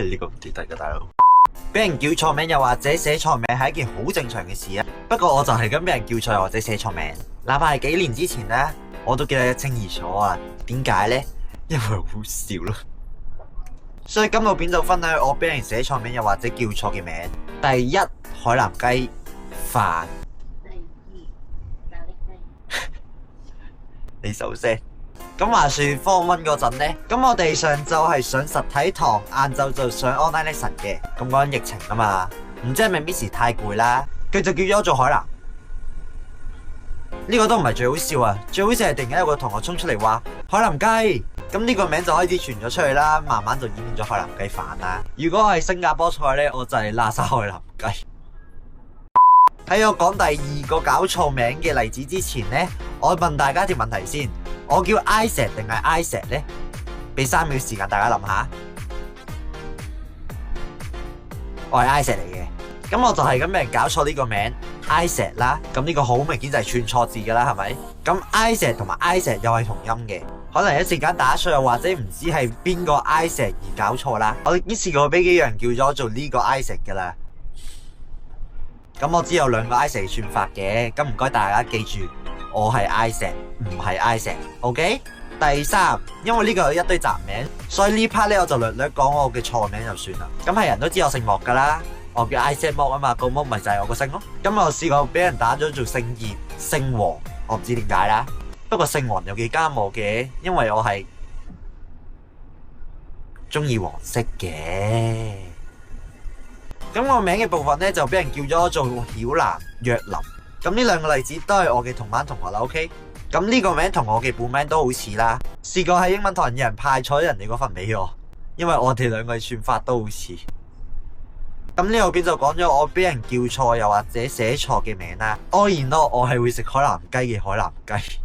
呢個唔跌得㗎大佬。俾人叫錯名又或者寫錯名係一件好正常嘅事啊。不過我就係咁俾人叫錯又或者寫錯名，哪怕係幾年之前呢，我都記得一清二楚啊。點解呢？因為好笑咯。所以今部片就分享我俾人寫錯名又或者叫錯嘅名。第一，海南雞飯。你收聲。咁話說 Form 1嗰陣呢，咁我哋上晝係上實體堂，晏晝就上 online lesson 嘅。咁講疫情啊嘛，唔知係咪 Miss 太攰啦，佢就叫咗我做海南。呢個都唔係最好笑啊，最好笑係突然間有個同學衝出嚟話海南雞，咁呢個名就開始傳咗出去啦，慢慢就演變咗海南雞飯啦。如果我係新加坡菜呢，我就係喇沙海南雞。喺我講第二個搞錯名嘅例子之前呢，我問大家一條問題先，我叫 Isaac 定係 Isaac 呢？俾3秒時間大家諗下。我係 Isaac 嚟嘅，咁我就係咁俾人搞錯呢個名 Isaac 啦。咁呢個好明顯就係串錯字噶啦，係咪？咁 Isaac 同埋 Isaac 又係同音嘅，可能一時間打錯又或者唔知係邊個 Isaac 而搞錯啦。我已經試過俾幾個人叫咗做呢個 Isaac 噶啦。咁我知有2個 Isaac 串法嘅，咁唔該大家記住，我係 Isaac， 唔係 Isaac，OK？第3，因為呢個有一堆雜名，所以呢 part 咧我就略略講我嘅錯名就算啦。咁係人都知我姓莫噶啦，我叫 Isaac 莫啊嘛，個莫咪就係我個姓咯。咁我試過俾人打咗做姓葉、姓黃，我唔知點解啦。不過姓黃有幾啱我嘅，因為我係中意黃色嘅。咁我名嘅部分咧就俾人叫咗做曉南、若琳。咁呢2個例子都係我嘅同班同學啦 ，OK？ 咁呢個名同我嘅本名都好似啦。試過喺英文堂有人派錯人哋嗰份俾我，因為我哋2個嘅串法都好似。咁呢個片就講咗我俾人叫錯又或者寫錯嘅名啦。當然咯，我係會食海南雞嘅海南雞。